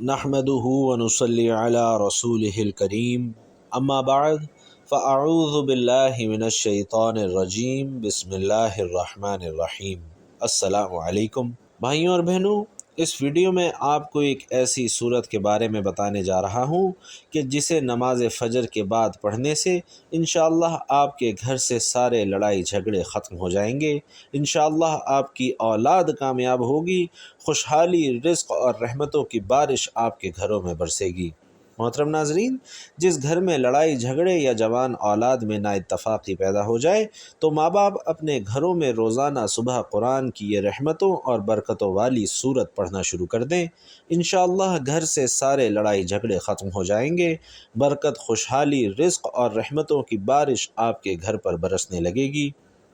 نحمده ونصلي على رسوله الكريم اما بعد فاعوذ باللہ من الشیطان الرجیم بسم اللہ الرحمن الرحیم۔ السلام علیکم بھائیوں اور بہنوں، اس ویڈیو میں آپ کو ایک ایسی صورت کے بارے میں بتانے جا رہا ہوں کہ جسے نماز فجر کے بعد پڑھنے سے انشاءاللہ آپ کے گھر سے سارے لڑائی جھگڑے ختم ہو جائیں گے، انشاءاللہ آپ کی اولاد کامیاب ہوگی، خوشحالی، رزق اور رحمتوں کی بارش آپ کے گھروں میں برسے گی۔ محترم ناظرین، جس گھر میں لڑائی جھگڑے یا جوان اولاد میں نا اتفاقی پیدا ہو جائے تو ماں باپ اپنے گھروں میں روزانہ صبح قرآن کی یہ رحمتوں اور برکتوں والی صورت پڑھنا شروع کر دیں، انشاءاللہ گھر سے سارے لڑائی جھگڑے ختم ہو جائیں گے، برکت، خوشحالی، رزق اور رحمتوں کی بارش آپ کے گھر پر برسنے لگے گی۔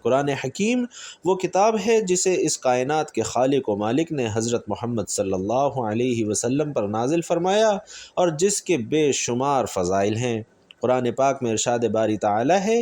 قرآن حکیم وہ کتاب ہے جسے اس کائنات کے خالق و مالک نے حضرت محمد صلی اللہ علیہ وسلم پر نازل فرمایا اور جس کے بے شمار فضائل ہیں۔ قرآن پاک میں ارشاد باری تعالی ہے،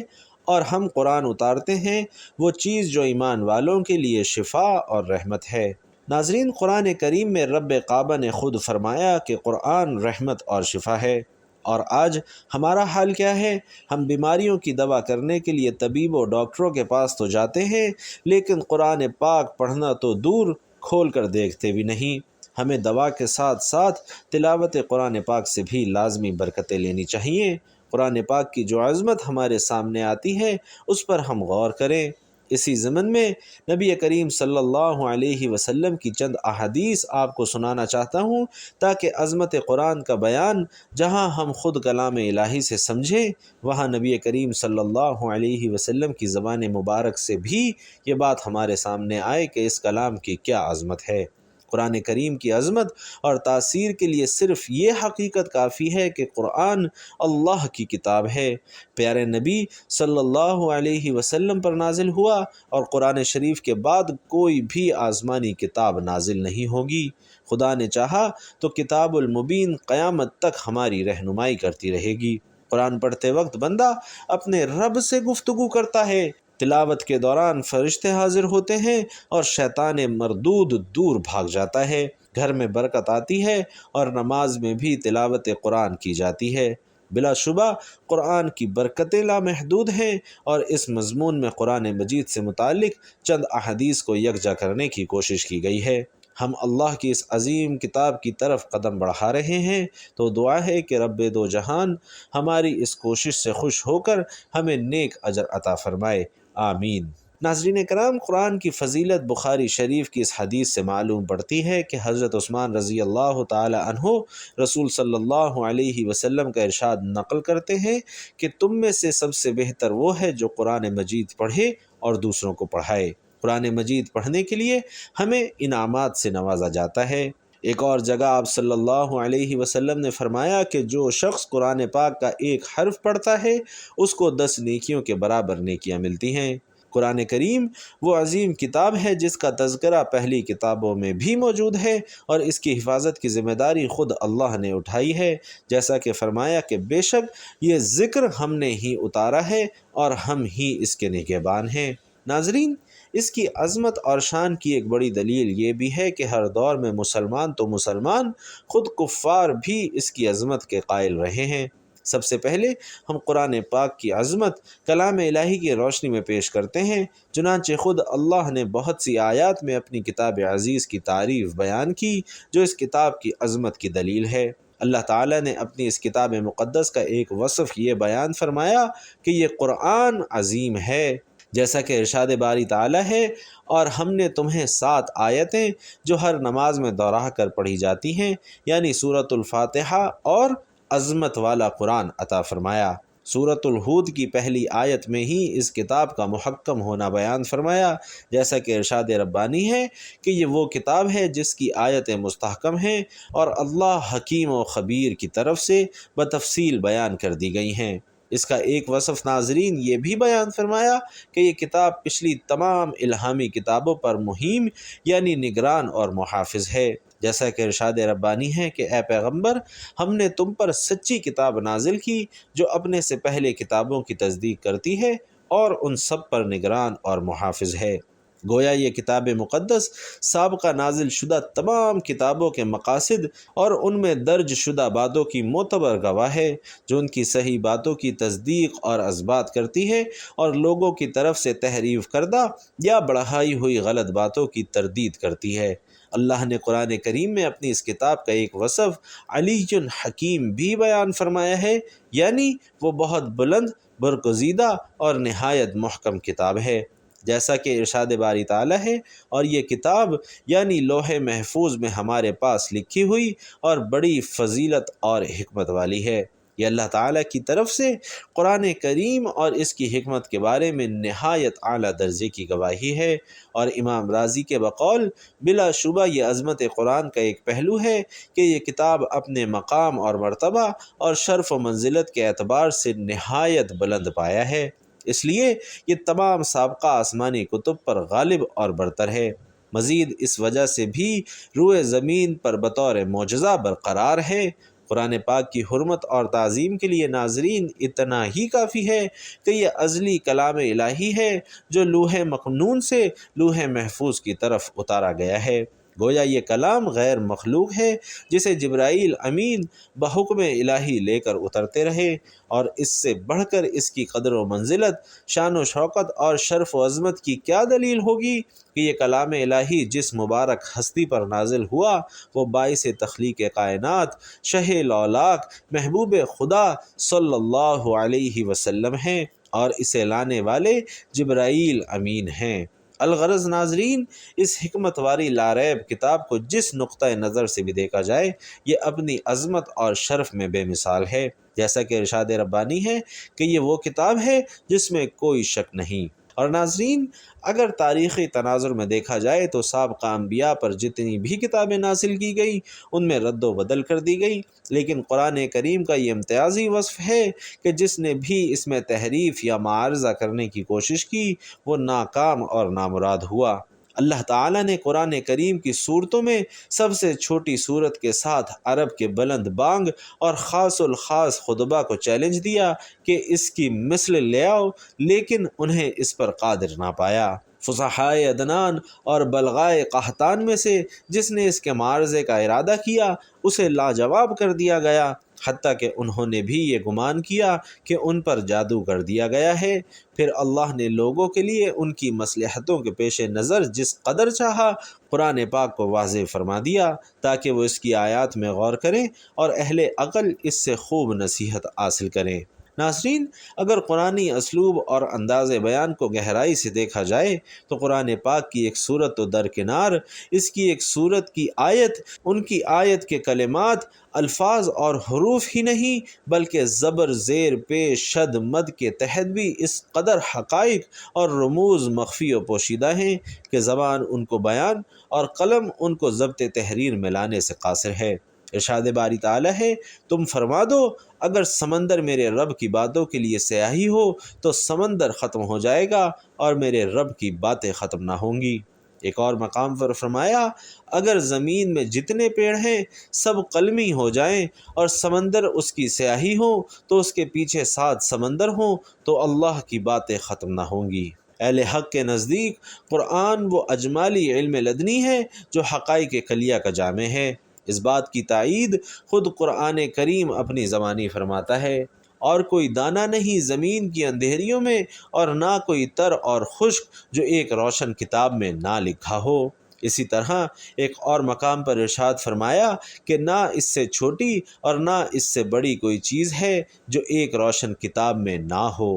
اور ہم قرآن اتارتے ہیں وہ چیز جو ایمان والوں کے لیے شفا اور رحمت ہے۔ ناظرین، قرآن کریم میں رب کعبہ نے خود فرمایا کہ قرآن رحمت اور شفا ہے، اور آج ہمارا حال کیا ہے؟ ہم بیماریوں کی دوا کرنے کے لیے طبیب و ڈاکٹروں کے پاس تو جاتے ہیں، لیکن قرآن پاک پڑھنا تو دور، کھول کر دیکھتے بھی نہیں۔ ہمیں دوا کے ساتھ ساتھ تلاوت قرآن پاک سے بھی لازمی برکتیں لینی چاہیے۔ قرآن پاک کی جو عظمت ہمارے سامنے آتی ہے اس پر ہم غور کریں۔ اسی ضمن میں نبی کریم صلی اللہ علیہ وسلم کی چند احادیث آپ کو سنانا چاہتا ہوں تاکہ عظمت قرآن کا بیان جہاں ہم خود کلام الہی سے سمجھیں، وہاں نبی کریم صلی اللہ علیہ وسلم کی زبان مبارک سے بھی یہ بات ہمارے سامنے آئے کہ اس کلام کی کیا عظمت ہے۔ قرآن کریم کی عظمت اور تاثیر کے لیے صرف یہ حقیقت کافی ہے کہ قرآن اللہ کی کتاب ہے، پیارے نبی صلی اللہ علیہ وسلم پر نازل ہوا، اور قرآن شریف کے بعد کوئی بھی آسمانی کتاب نازل نہیں ہوگی۔ خدا نے چاہا تو کتاب المبین قیامت تک ہماری رہنمائی کرتی رہے گی۔ قرآن پڑھتے وقت بندہ اپنے رب سے گفتگو کرتا ہے، تلاوت کے دوران فرشتے حاضر ہوتے ہیں اور شیطان مردود دور بھاگ جاتا ہے، گھر میں برکت آتی ہے اور نماز میں بھی تلاوت قرآن کی جاتی ہے۔ بلا شبہ قرآن کی برکتیں لامحدود ہیں، اور اس مضمون میں قرآن مجید سے متعلق چند احادیث کو یکجا کرنے کی کوشش کی گئی ہے۔ ہم اللہ کی اس عظیم کتاب کی طرف قدم بڑھا رہے ہیں تو دعا ہے کہ رب دو جہان ہماری اس کوشش سے خوش ہو کر ہمیں نیک اجر عطا فرمائے، آمین۔ ناظرین کرام، قرآن کی فضیلت بخاری شریف کی اس حدیث سے معلوم پڑتی ہے کہ حضرت عثمان رضی اللہ تعالی عنہ رسول صلی اللہ علیہ وسلم کا ارشاد نقل کرتے ہیں کہ تم میں سے سب سے بہتر وہ ہے جو قرآن مجید پڑھے اور دوسروں کو پڑھائے۔ قرآن مجید پڑھنے کے لیے ہمیں انعامات سے نوازا جاتا ہے۔ ایک اور جگہ آپ صلی اللہ علیہ وسلم نے فرمایا کہ جو شخص قرآن پاک کا ایک حرف پڑھتا ہے اس کو 10 نیکیوں کے برابر نیکیاں ملتی ہیں۔ قرآن کریم وہ عظیم کتاب ہے جس کا تذکرہ پہلی کتابوں میں بھی موجود ہے، اور اس کی حفاظت کی ذمہ داری خود اللہ نے اٹھائی ہے، جیسا کہ فرمایا کہ بے شک یہ ذکر ہم نے ہی اتارا ہے اور ہم ہی اس کے نگہبان ہیں۔ ناظرین، اس کی عظمت اور شان کی ایک بڑی دلیل یہ بھی ہے کہ ہر دور میں مسلمان تو مسلمان، خود کفار بھی اس کی عظمت کے قائل رہے ہیں۔ سب سے پہلے ہم قرآن پاک کی عظمت کلام الہی کی روشنی میں پیش کرتے ہیں، چنانچہ خود اللہ نے بہت سی آیات میں اپنی کتاب عزیز کی تعریف بیان کی جو اس کتاب کی عظمت کی دلیل ہے۔ اللہ تعالیٰ نے اپنی اس کتاب مقدس کا ایک وصف یہ بیان فرمایا کہ یہ قرآن عظیم ہے، جیسا کہ ارشاد باری تعالیٰ ہے، اور ہم نے تمہیں 7 آیتیں جو ہر نماز میں دوہرا کر پڑھی جاتی ہیں، یعنی سورۃ الفاتحہ اور عظمت والا قرآن عطا فرمایا۔ سورۃ الہود کی پہلی آیت میں ہی اس کتاب کا محکم ہونا بیان فرمایا، جیسا کہ ارشاد ربانی ہے کہ یہ وہ کتاب ہے جس کی آیتیں مستحکم ہیں اور اللہ حکیم و خبیر کی طرف سے بتفصیل بیان کر دی گئی ہیں۔ اس کا ایک وصف ناظرین یہ بھی بیان فرمایا کہ یہ کتاب پچھلی تمام الہامی کتابوں پر مہیم یعنی نگران اور محافظ ہے، جیسا کہ ارشاد ربانی ہے کہ اے پیغمبر، ہم نے تم پر سچی کتاب نازل کی جو اپنے سے پہلے کتابوں کی تصدیق کرتی ہے اور ان سب پر نگران اور محافظ ہے۔ گویا یہ کتاب مقدس سابقہ نازل شدہ تمام کتابوں کے مقاصد اور ان میں درج شدہ باتوں کی معتبر گواہ ہے، جو ان کی صحیح باتوں کی تصدیق اور اثبات کرتی ہے اور لوگوں کی طرف سے تحریف کردہ یا بڑھائی ہوئی غلط باتوں کی تردید کرتی ہے۔ اللہ نے قرآن کریم میں اپنی اس کتاب کا ایک وصف علی حکیم بھی بیان فرمایا ہے، یعنی وہ بہت بلند، برگزیدہ اور نہایت محکم کتاب ہے، جیسا کہ ارشاد باری تعالیٰ ہے، اور یہ کتاب یعنی لوح محفوظ میں ہمارے پاس لکھی ہوئی اور بڑی فضیلت اور حکمت والی ہے۔ یہ اللہ تعالیٰ کی طرف سے قرآن کریم اور اس کی حکمت کے بارے میں نہایت اعلیٰ درجے کی گواہی ہے، اور امام رازی کے بقول بلا شبہ یہ عظمت قرآن کا ایک پہلو ہے کہ یہ کتاب اپنے مقام اور مرتبہ اور شرف و منزلت کے اعتبار سے نہایت بلند پایا ہے، اس لیے یہ تمام سابقہ آسمانی کتب پر غالب اور برتر ہے۔ مزید اس وجہ سے بھی روئے زمین پر بطور معجزہ برقرار ہے۔ قرآن پاک کی حرمت اور تعظیم کے لیے ناظرین اتنا ہی کافی ہے کہ یہ ازلی کلام الہی ہے جو لوح مکنون سے لوح محفوظ کی طرف اتارا گیا ہے۔ گویا یہ کلام غیر مخلوق ہے جسے جبرائیل امین بحکم الہی لے کر اترتے رہے، اور اس سے بڑھ کر اس کی قدر و منزلت، شان و شوکت اور شرف و عظمت کی کیا دلیل ہوگی کہ یہ کلام الہی جس مبارک ہستی پر نازل ہوا وہ باعث تخلیق کائنات، شہ لولاک، محبوب خدا صلی اللہ علیہ وسلم ہیں، اور اسے لانے والے جبرائیل امین ہیں۔ الغرض ناظرین، اس حکمت والی لاریب کتاب کو جس نقطۂ نظر سے بھی دیکھا جائے یہ اپنی عظمت اور شرف میں بے مثال ہے، جیسا کہ ارشاد ربانی ہے کہ یہ وہ کتاب ہے جس میں کوئی شک نہیں۔ اور ناظرین، اگر تاریخی تناظر میں دیکھا جائے تو سابقہ انبیاء پر جتنی بھی کتابیں نازل کی گئیں ان میں رد و بدل کر دی گئی، لیکن قرآن کریم کا یہ امتیازی وصف ہے کہ جس نے بھی اس میں تحریف یا معارضہ کرنے کی کوشش کی وہ ناکام اور نامراد ہوا۔ اللہ تعالیٰ نے قرآن کریم کی صورتوں میں سب سے چھوٹی صورت کے ساتھ عرب کے بلند بانگ اور خاص الخاص خطبہ کو چیلنج دیا کہ اس کی مثل لے آؤ، لیکن انہیں اس پر قادر نہ پایا۔ فصحائے عدنان اور بلغائے قحطان میں سے جس نے اس کے معارضے کا ارادہ کیا اسے لاجواب کر دیا گیا، حتیٰ کہ انہوں نے بھی یہ گمان کیا کہ ان پر جادو کر دیا گیا ہے۔ پھر اللہ نے لوگوں کے لیے ان کی مصلحتوں کے پیش نظر جس قدر چاہا قرآن پاک کو واضح فرما دیا تاکہ وہ اس کی آیات میں غور کریں اور اہل عقل اس سے خوب نصیحت حاصل کریں۔ ناظرین، اگر قرآنی اسلوب اور انداز بیان کو گہرائی سے دیکھا جائے تو قرآن پاک کی ایک صورت تو درکنار، اس کی ایک صورت کی آیت، ان کی آیت کے کلمات، الفاظ اور حروف ہی نہیں بلکہ زبر، زیر، پیش، شد، مد کے تحت بھی اس قدر حقائق اور رموز مخفی و پوشیدہ ہیں کہ زبان ان کو بیان اور قلم ان کو ضبط تحریر میں لانے سے قاصر ہے۔ ارشاد باری تعالیٰ ہے، تم فرما دو اگر سمندر میرے رب کی باتوں کے لیے سیاہی ہو تو سمندر ختم ہو جائے گا اور میرے رب کی باتیں ختم نہ ہوں گی۔ ایک اور مقام پر فرمایا، اگر زمین میں جتنے پیڑ ہیں سب قلمی ہو جائیں اور سمندر اس کی سیاہی ہو تو اس کے پیچھے 7 سمندر ہوں تو اللہ کی باتیں ختم نہ ہوں گی۔ اہل حق کے نزدیک قرآن وہ اجمالی علم لدنی ہے جو حقائق کلیہ کا جامع ہے۔ اس بات کی تائید خود قرآن کریم اپنی زبانی فرماتا ہے، اور کوئی دانہ نہیں زمین کی اندھیریوں میں اور نہ کوئی تر اور خشک جو ایک روشن کتاب میں نہ لکھا ہو۔ اسی طرح ایک اور مقام پر ارشاد فرمایا کہ نہ اس سے چھوٹی اور نہ اس سے بڑی کوئی چیز ہے جو ایک روشن کتاب میں نہ ہو۔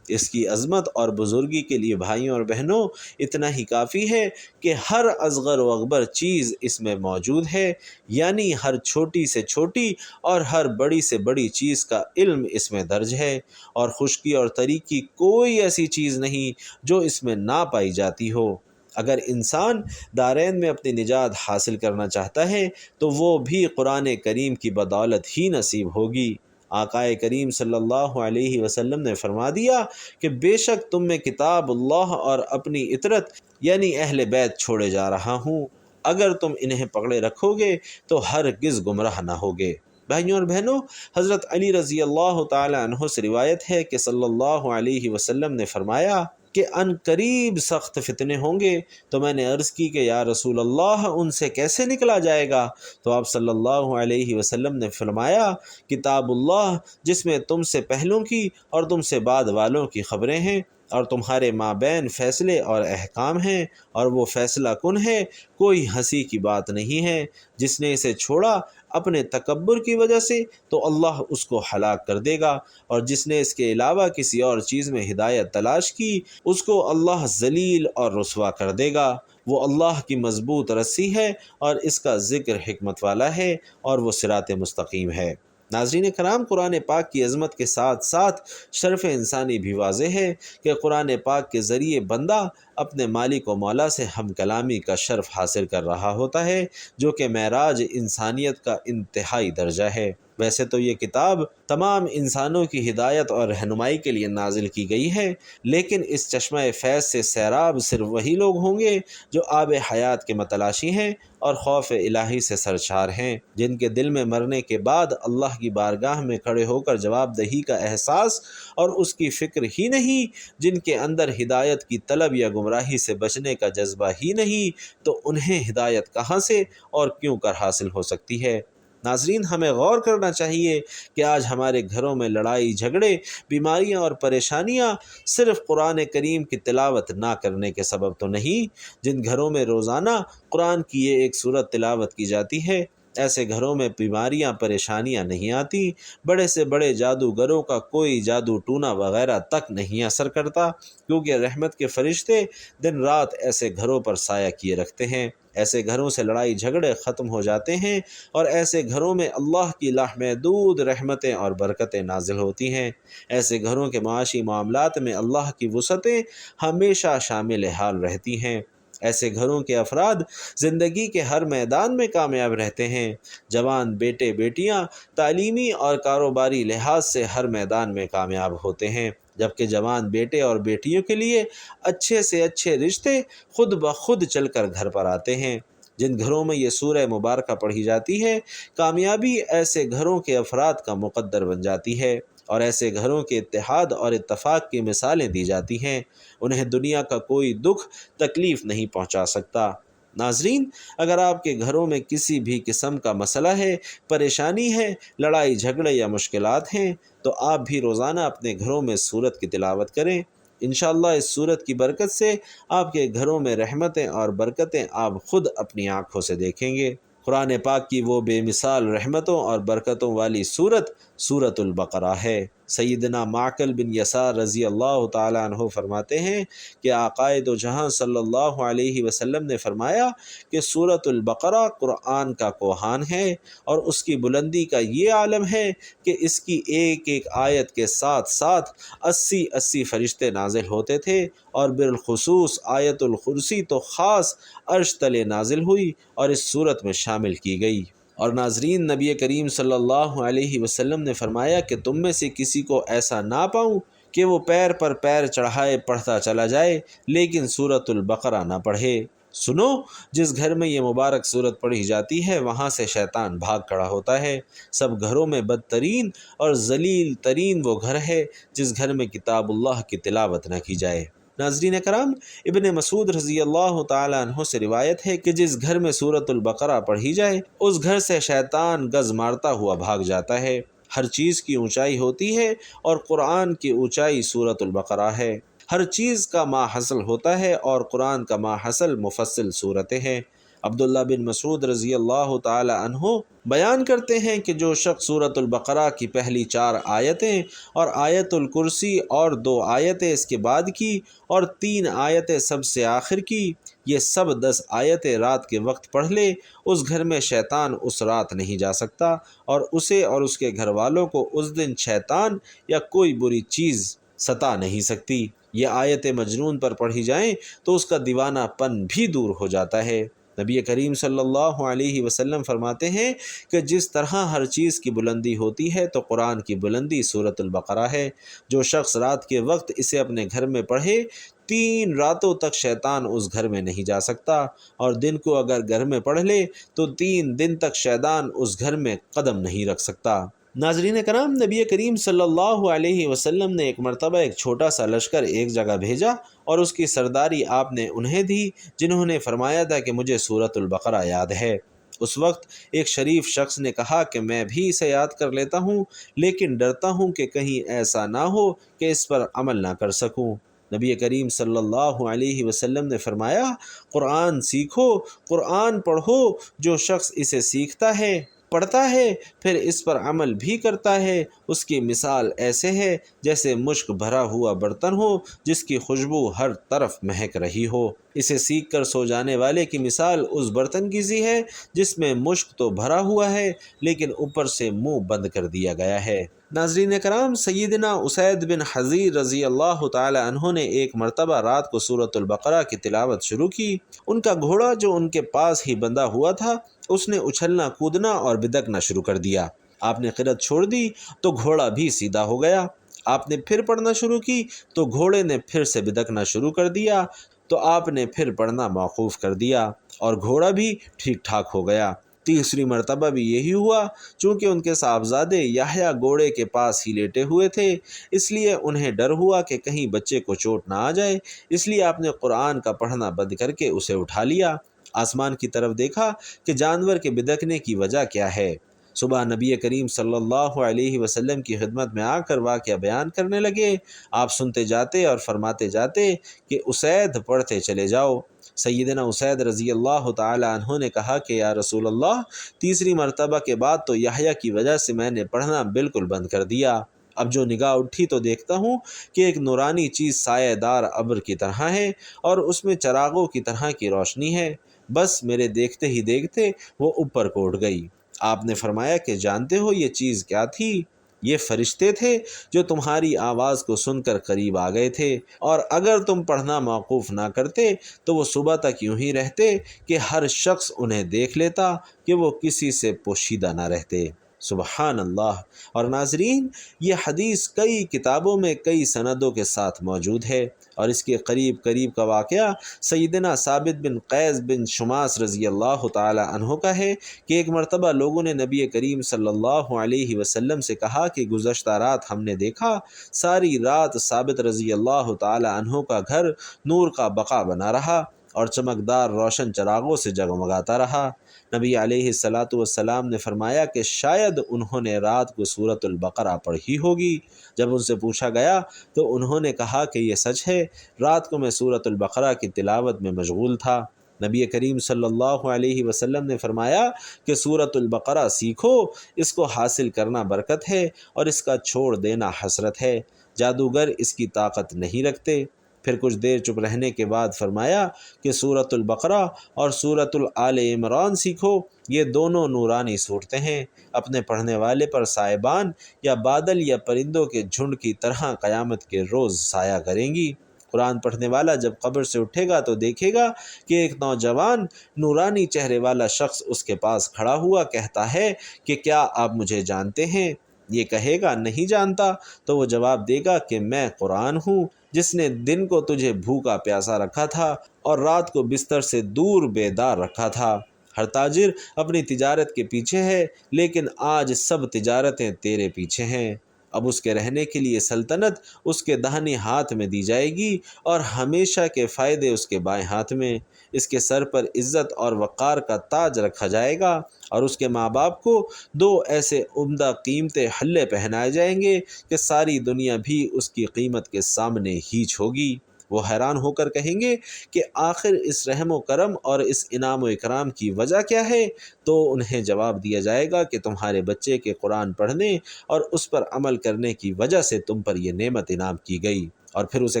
اس کی عظمت اور بزرگی کے لیے بھائیوں اور بہنوں اتنا ہی کافی ہے کہ ہر اصغر و اکبر چیز اس میں موجود ہے، یعنی ہر چھوٹی سے چھوٹی اور ہر بڑی سے بڑی چیز کا علم اس میں درج ہے، اور خشکی اور تری کی کوئی ایسی چیز نہیں جو اس میں نہ پائی جاتی ہو۔ اگر انسان دارین میں اپنی نجات حاصل کرنا چاہتا ہے تو وہ بھی قرآن کریم کی بدولت ہی نصیب ہوگی۔ آقا کریم صلی اللہ علیہ وسلم نے فرما دیا کہ بے شک تم میں کتاب اللہ اور اپنی اطرت یعنی اہل بیت چھوڑے جا رہا ہوں، اگر تم انہیں پکڑے رکھو گے تو ہرگز گمراہ نہ ہوگے۔ بھائیوں اور بہنوں، حضرت علی رضی اللہ تعالی عنہ سے روایت ہے کہ صلی اللہ علیہ وسلم نے فرمایا کہ ان قریب سخت فتنے ہوں گے۔ تو میں نے عرض کی کہ یا رسول اللہ ان سے کیسے نکلا جائے گا؟ تو آپ صلی اللہ علیہ وسلم نے فرمایا کتاب اللہ جس میں تم سے پہلوں کی اور تم سے بعد والوں کی خبریں ہیں اور تمہارے مابین فیصلے اور احکام ہیں، اور وہ فیصلہ کن ہے، کوئی ہنسی کی بات نہیں ہے۔ جس نے اسے چھوڑا اپنے تکبر کی وجہ سے تو اللہ اس کو ہلاک کر دے گا، اور جس نے اس کے علاوہ کسی اور چیز میں ہدایت تلاش کی اس کو اللہ ذلیل اور رسوا کر دے گا۔ وہ اللہ کی مضبوط رسی ہے اور اس کا ذکر حکمت والا ہے اور وہ صراط مستقیم ہے۔ ناظرین کرام، قرآن پاک کی عظمت کے ساتھ ساتھ شرف انسانی بھی واضح ہے کہ قرآن پاک کے ذریعے بندہ اپنے مالک و مولا سے ہم کلامی کا شرف حاصل کر رہا ہوتا ہے، جو کہ معراج انسانیت کا انتہائی درجہ ہے۔ ویسے تو یہ کتاب تمام انسانوں کی ہدایت اور رہنمائی کے لیے نازل کی گئی ہے، لیکن اس چشمہ فیض سے سیراب صرف وہی لوگ ہوں گے جو آب حیات کے متلاشی ہیں اور خوف الہی سے سرشار ہیں، جن کے دل میں مرنے کے بعد اللہ کی بارگاہ میں کھڑے ہو کر جواب دہی کا احساس اور اس کی فکر ہی نہیں، جن کے اندر ہدایت کی طلب یا گمراہی سے بچنے کا جذبہ ہی نہیں، تو انہیں ہدایت کہاں سے اور کیوں کر حاصل ہو سکتی ہے؟ ناظرین، ہمیں غور کرنا چاہیے کہ آج ہمارے گھروں میں لڑائی جھگڑے، بیماریاں اور پریشانیاں صرف قرآن کریم کی تلاوت نہ کرنے کے سبب تو نہیں۔ جن گھروں میں روزانہ قرآن کی یہ ایک سورت تلاوت کی جاتی ہے، ایسے گھروں میں بیماریاں پریشانیاں نہیں آتی، بڑے سے بڑے جادوگروں کا کوئی جادو ٹونا وغیرہ تک نہیں اثر کرتا، کیونکہ رحمت کے فرشتے دن رات ایسے گھروں پر سایہ کیے رکھتے ہیں۔ ایسے گھروں سے لڑائی جھگڑے ختم ہو جاتے ہیں اور ایسے گھروں میں اللہ کی لامحدود رحمتیں اور برکتیں نازل ہوتی ہیں۔ ایسے گھروں کے معاشی معاملات میں اللہ کی وسعتیں ہمیشہ شامل حال رہتی ہیں۔ ایسے گھروں کے افراد زندگی کے ہر میدان میں کامیاب رہتے ہیں۔ جوان بیٹے بیٹیاں تعلیمی اور کاروباری لحاظ سے ہر میدان میں کامیاب ہوتے ہیں، جبکہ جوان بیٹے اور بیٹیوں کے لیے اچھے سے اچھے رشتے خود بخود چل کر گھر پر آتے ہیں۔ جن گھروں میں یہ سورہ مبارکہ پڑھی جاتی ہے، کامیابی ایسے گھروں کے افراد کا مقدر بن جاتی ہے، اور ایسے گھروں کے اتحاد اور اتفاق کی مثالیں دی جاتی ہیں۔ انہیں دنیا کا کوئی دکھ تکلیف نہیں پہنچا سکتا۔ ناظرین، اگر آپ کے گھروں میں کسی بھی قسم کا مسئلہ ہے، پریشانی ہے، لڑائی جھگڑے یا مشکلات ہیں، تو آپ بھی روزانہ اپنے گھروں میں سورت کی تلاوت کریں۔ انشاءاللہ اس سورت کی برکت سے آپ کے گھروں میں رحمتیں اور برکتیں آپ خود اپنی آنکھوں سے دیکھیں گے۔ قرآن پاک کی وہ بے مثال رحمتوں اور برکتوں والی سورت سورۃ البقرہ ہے۔ سیدنا معقل بن یسار رضی اللہ تعالیٰ عنہ فرماتے ہیں کہ آقائے دو جہاں صلی اللہ علیہ وسلم نے فرمایا کہ سورۃ البقرہ قرآن کا کوہان ہے، اور اس کی بلندی کا یہ عالم ہے کہ اس کی ایک ایک آیت کے ساتھ ساتھ 80 فرشتے نازل ہوتے تھے، اور بالخصوص آیت الکرسی تو خاص عرش تلے نازل ہوئی اور اس سورت میں شامل کی گئی۔ اور ناظرین، نبی کریم صلی اللہ علیہ وسلم نے فرمایا کہ تم میں سے کسی کو ایسا نہ پاؤں کہ وہ پیر پر پیر چڑھائے پڑھتا چلا جائے لیکن سورۃ البقرہ نہ پڑھے۔ سنو، جس گھر میں یہ مبارک سورت پڑھی جاتی ہے وہاں سے شیطان بھاگ کھڑا ہوتا ہے۔ سب گھروں میں بدترین اور ذلیل ترین وہ گھر ہے جس گھر میں کتاب اللہ کی تلاوت نہ کی جائے۔ ناظرین کرام، ابن مسعود رضی اللہ تعالیٰ عنہ سے روایت ہے کہ جس گھر میں سورۃ البقرہ پڑھی جائے اس گھر سے شیطان گز مارتا ہوا بھاگ جاتا ہے۔ ہر چیز کی اونچائی ہوتی ہے اور قرآن کی اونچائی سورۃ البقرہ ہے۔ ہر چیز کا ماحصل ہوتا ہے اور قرآن کا ماحصل مفصل صورتیں ہیں۔ عبداللہ بن مسعود رضی اللہ تعالی عنہ بیان کرتے ہیں کہ جو شخص سورۃ البقرہ کی پہلی 4 آیتیں اور آیت الکرسی اور 2 آیتیں اس کے بعد کی اور 3 آیتیں سب سے آخر کی، یہ سب 10 آیتیں رات کے وقت پڑھ لے، اس گھر میں شیطان اس رات نہیں جا سکتا، اور اسے اور اس کے گھر والوں کو اس دن شیطان یا کوئی بری چیز ستا نہیں سکتی۔ یہ آیتیں مجنون پر پڑھی جائیں تو اس کا دیوانہ پن بھی دور ہو جاتا ہے۔ نبی کریم صلی اللہ علیہ وسلم فرماتے ہیں کہ جس طرح ہر چیز کی بلندی ہوتی ہے تو قرآن کی بلندی سورۃ البقرہ ہے۔ جو شخص رات کے وقت اسے اپنے گھر میں پڑھے 3 راتوں تک شیطان اس گھر میں نہیں جا سکتا، اور دن کو اگر گھر میں پڑھ لے تو 3 دن تک شیطان اس گھر میں قدم نہیں رکھ سکتا۔ ناظرین کرام، نبی کریم صلی اللہ علیہ وسلم نے ایک مرتبہ ایک چھوٹا سا لشکر ایک جگہ بھیجا اور اس کی سرداری آپ نے انہیں دی جنہوں نے فرمایا تھا کہ مجھے سورۃ البقرہ یاد ہے۔ اس وقت ایک شریف شخص نے کہا کہ میں بھی اسے یاد کر لیتا ہوں، لیکن ڈرتا ہوں کہ کہیں ایسا نہ ہو کہ اس پر عمل نہ کر سکوں۔ نبی کریم صلی اللہ علیہ وسلم نے فرمایا، قرآن سیکھو، قرآن پڑھو، جو شخص اسے سیکھتا ہے، پڑھتا ہے، پھر اس پر عمل بھی کرتا ہے، اس کی مثال ایسے ہے جیسے مشک بھرا ہوا برتن ہو جس کی خوشبو ہر طرف مہک رہی ہو۔ اسے سیکھ کر سو جانے والے کی مثال اس برتن کی سی ہے جس میں مشک تو بھرا ہوا ہے لیکن اوپر سے منہ بند کر دیا گیا ہے۔ ناظرین کرام، سیدنا اسید بن حضیر رضی اللہ تعالی عنہ نے ایک مرتبہ رات کو سورۃ البقرہ کی تلاوت شروع کی۔ ان کا گھوڑا جو ان کے پاس ہی بندھا ہوا تھا، اس نے اچھلنا کودنا اور بدکنا شروع کر دیا۔ آپ نے قرأت چھوڑ دی تو گھوڑا بھی سیدھا ہو گیا۔ آپ نے پھر پڑھنا شروع کی تو گھوڑے نے پھر سے بدکنا شروع کر دیا، تو آپ نے پھر پڑھنا موقوف کر دیا اور گھوڑا بھی ٹھیک ٹھاک ہو گیا۔ تیسری مرتبہ بھی یہی ہوا۔ چونکہ ان کے صاحبزادے یحییٰ گھوڑے کے پاس ہی لیٹے ہوئے تھے، اس لیے انہیں ڈر ہوا کہ کہیں بچے کو چوٹ نہ آ جائے، اس لیے آپ نے قرآن کا پڑھنا بند کر کے اسے اٹھا لیا۔ آسمان کی طرف دیکھا کہ جانور کے بدکنے کی وجہ کیا ہے۔ صبح نبی کریم صلی اللہ علیہ وسلم کی خدمت میں آ کر واقعہ بیان کرنے لگے۔ آپ سنتے جاتے اور فرماتے جاتے کہ اسید پڑھتے چلے جاؤ۔ سیدنا اسید رضی اللہ تعالی عنہ نے کہا کہ یا رسول اللہ، تیسری مرتبہ کے بعد تو یحییٰ کی وجہ سے میں نے پڑھنا بالکل بند کر دیا۔ اب جو نگاہ اٹھی تو دیکھتا ہوں کہ ایک نورانی چیز سایہ دار ابر کی طرح ہے اور اس میں چراغوں کی طرح کی روشنی ہے۔ بس میرے دیکھتے ہی دیکھتے وہ اوپر کو اٹھ گئی۔ آپ نے فرمایا کہ جانتے ہو یہ چیز کیا تھی؟ یہ فرشتے تھے جو تمہاری آواز کو سن کر قریب آ گئے تھے، اور اگر تم پڑھنا موقوف نہ کرتے تو وہ صبح تک یوں ہی رہتے کہ ہر شخص انہیں دیکھ لیتا کہ وہ کسی سے پوشیدہ نہ رہتے۔ سبحان اللہ۔ اور ناظرین، یہ حدیث کئی کتابوں میں کئی سندوں کے ساتھ موجود ہے، اور اس کے قریب کا واقعہ سیدنا ثابت بن قیس بن شماس رضی اللہ تعالی عنہ کا ہے کہ ایک مرتبہ لوگوں نے نبی کریم صلی اللہ علیہ وسلم سے کہا کہ گزشتہ رات ہم نے دیکھا ساری رات ثابت رضی اللہ تعالی عنہ کا گھر نور کا بقا بنا رہا اور چمکدار روشن چراغوں سے جگمگاتا رہا۔ نبی علیہ السلام نے فرمایا کہ شاید انہوں نے رات کو سورۃ البقرہ پڑھی ہوگی۔ جب ان سے پوچھا گیا تو انہوں نے کہا کہ یہ سچ ہے، رات کو میں سورۃ البقرہ کی تلاوت میں مشغول تھا۔ نبی کریم صلی اللہ علیہ وسلم نے فرمایا کہ سورۃ البقرہ سیکھو، اس کو حاصل کرنا برکت ہے اور اس کا چھوڑ دینا حسرت ہے، جادوگر اس کی طاقت نہیں رکھتے۔ پھر کچھ دیر چپ رہنے کے بعد فرمایا کہ سورۃ البقرہ اور سورۃ آل عمران سیکھو، یہ دونوں نورانی صورتیں ہیں، اپنے پڑھنے والے پر سائبان یا بادل یا پرندوں کے جھنڈ کی طرح قیامت کے روز سایہ کریں گی۔ قرآن پڑھنے والا جب قبر سے اٹھے گا تو دیکھے گا کہ ایک نوجوان نورانی چہرے والا شخص اس کے پاس کھڑا ہوا کہتا ہے کہ کیا آپ مجھے جانتے ہیں؟ یہ کہے گا نہیں جانتا، تو وہ جواب دے گا کہ میں قرآن ہوں جس نے دن کو تجھے بھوکا پیاسا رکھا تھا اور رات کو بستر سے دور بیدار رکھا تھا۔ ہر تاجر اپنی تجارت کے پیچھے ہے، لیکن آج سب تجارتیں تیرے پیچھے ہیں۔ اب اس کے رہنے کے لیے سلطنت اس کے داہنے ہاتھ میں دی جائے گی اور ہمیشہ کے فائدے اس کے بائیں ہاتھ میں۔ اس کے سر پر عزت اور وقار کا تاج رکھا جائے گا اور اس کے ماں باپ کو دو ایسے عمدہ قیمتی حلے پہنائے جائیں گے کہ ساری دنیا بھی اس کی قیمت کے سامنے ہیچ ہوگی۔ وہ حیران ہو کر کہیں گے کہ آخر اس رحم و کرم اور اس انعام و اکرام کی وجہ کیا ہے؟ تو انہیں جواب دیا جائے گا کہ تمہارے بچے کے قرآن پڑھنے اور اس پر عمل کرنے کی وجہ سے تم پر یہ نعمت انعام کی گئی۔ اور پھر اسے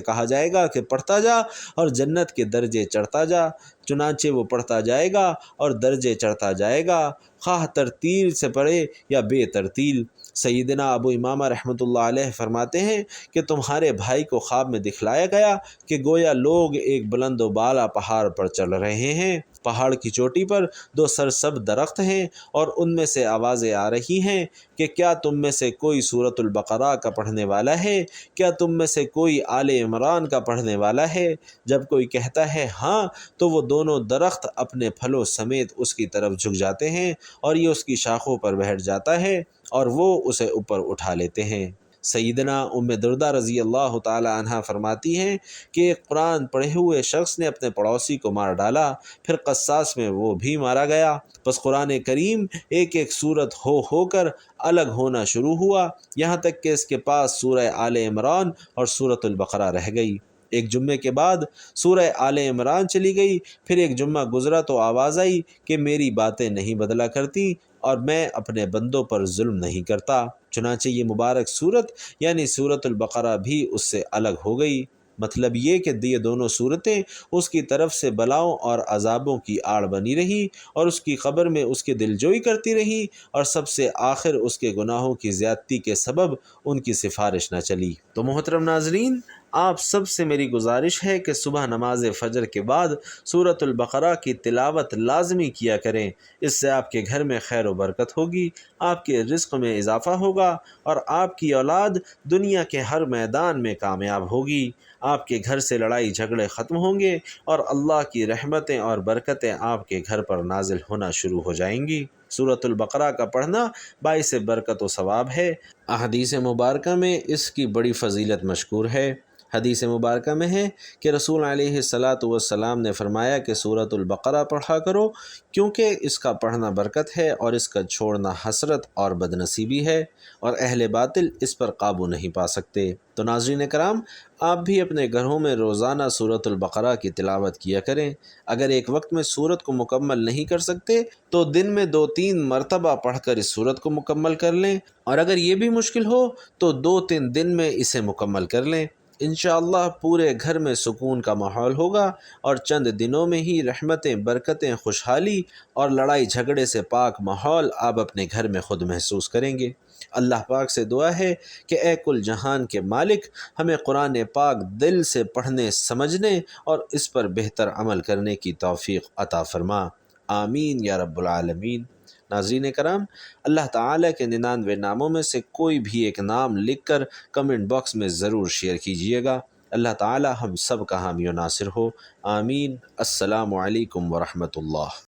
کہا جائے گا کہ پڑھتا جا اور جنت کے درجے چڑھتا جا۔ چنانچہ وہ پڑھتا جائے گا اور درجے چڑھتا جائے گا، خواہ ترتیل سے پڑھے یا بے ترتیل۔ سیدنا ابو امامہ رحمۃ اللہ علیہ فرماتے ہیں کہ تمہارے بھائی کو خواب میں دکھلایا گیا کہ گویا لوگ ایک بلند و بالا پہاڑ پر چل رہے ہیں، پہاڑ کی چوٹی پر 2 سرسبز درخت ہیں اور ان میں سے آوازیں آ رہی ہیں کہ کیا تم میں سے کوئی سورۃ البقرہ کا پڑھنے والا ہے؟ کیا تم میں سے کوئی آل عمران کا پڑھنے والا ہے؟ جب کوئی کہتا ہے ہاں تو وہ دونوں درخت اپنے پھلوں سمیت اس کی طرف جھک جاتے ہیں اور یہ اس کی شاخوں پر بیٹھ جاتا ہے اور وہ اسے اوپر اٹھا لیتے ہیں۔ سیدنا ام دردہ رضی اللہ تعالی عنہ فرماتی ہیں کہ ایک قرآن پڑھے ہوئے شخص نے اپنے پڑوسی کو مار ڈالا، پھر قصاص میں وہ بھی مارا گیا۔ پس قرآن کریم ایک ایک سورت ہو کر الگ ہونا شروع ہوا، یہاں تک کہ اس کے پاس سورہ آل عمران اور سورۃ البقرہ رہ گئی۔ ایک جمعے کے بعد سورہ آل عمران چلی گئی، پھر ایک جمعہ گزرا تو آواز آئی کہ میری باتیں نہیں بدلا کرتی اور میں اپنے بندوں پر ظلم نہیں کرتا، چنانچہ یہ مبارک صورت یعنی سورۃ البقرہ بھی اس سے الگ ہو گئی۔ مطلب یہ کہ یہ دونوں صورتیں اس کی طرف سے بلاؤں اور عذابوں کی آڑ بنی رہی اور اس کی قبر میں اس کی دلجوئی کرتی رہی، اور سب سے آخر اس کے گناہوں کی زیادتی کے سبب ان کی سفارش نہ چلی۔ تو محترم ناظرین، آپ سب سے میری گزارش ہے کہ صبح نماز فجر کے بعد سورۃ البقرہ کی تلاوت لازمی کیا کریں، اس سے آپ کے گھر میں خیر و برکت ہوگی، آپ کے رزق میں اضافہ ہوگا اور آپ کی اولاد دنیا کے ہر میدان میں کامیاب ہوگی۔ آپ کے گھر سے لڑائی جھگڑے ختم ہوں گے اور اللہ کی رحمتیں اور برکتیں آپ کے گھر پر نازل ہونا شروع ہو جائیں گی۔ سورۃ البقرہ کا پڑھنا باعث برکت و ثواب ہے۔ احادیث مبارکہ میں اس کی بڑی فضیلت مشکور ہے۔ حدیث مبارکہ میں ہے کہ رسول علیہ السلام نے فرمایا کہ سورۃ البقرہ پڑھا کرو، کیونکہ اس کا پڑھنا برکت ہے اور اس کا چھوڑنا حسرت اور بدنصیبی ہے، اور اہل باطل اس پر قابو نہیں پا سکتے۔ تو ناظرین کرام، آپ بھی اپنے گھروں میں روزانہ سورۃ البقرہ کی تلاوت کیا کریں۔ اگر ایک وقت میں سورت کو مکمل نہیں کر سکتے تو دن میں 2-3 مرتبہ پڑھ کر اس سورت کو مکمل کر لیں، اور اگر یہ بھی مشکل ہو تو 2-3 دن میں اسے مکمل کر لیں۔ انشاءاللہ پورے گھر میں سکون کا ماحول ہوگا اور چند دنوں میں ہی رحمتیں، برکتیں، خوشحالی اور لڑائی جھگڑے سے پاک ماحول آپ اپنے گھر میں خود محسوس کریں گے۔ اللہ پاک سے دعا ہے کہ اے کل جہان کے مالک، ہمیں قرآن پاک دل سے پڑھنے، سمجھنے اور اس پر بہتر عمل کرنے کی توفیق عطا فرما، آمین یا رب العالمین۔ ناظرین کرام، اللہ تعالیٰ کے 99 ناموں میں سے کوئی بھی ایک نام لکھ کر کمنٹ باکس میں ضرور شیئر کیجیے گا۔ اللہ تعالیٰ ہم سب کا حامی و ناصر ہو، آمین۔ السلام علیکم ورحمۃ اللہ۔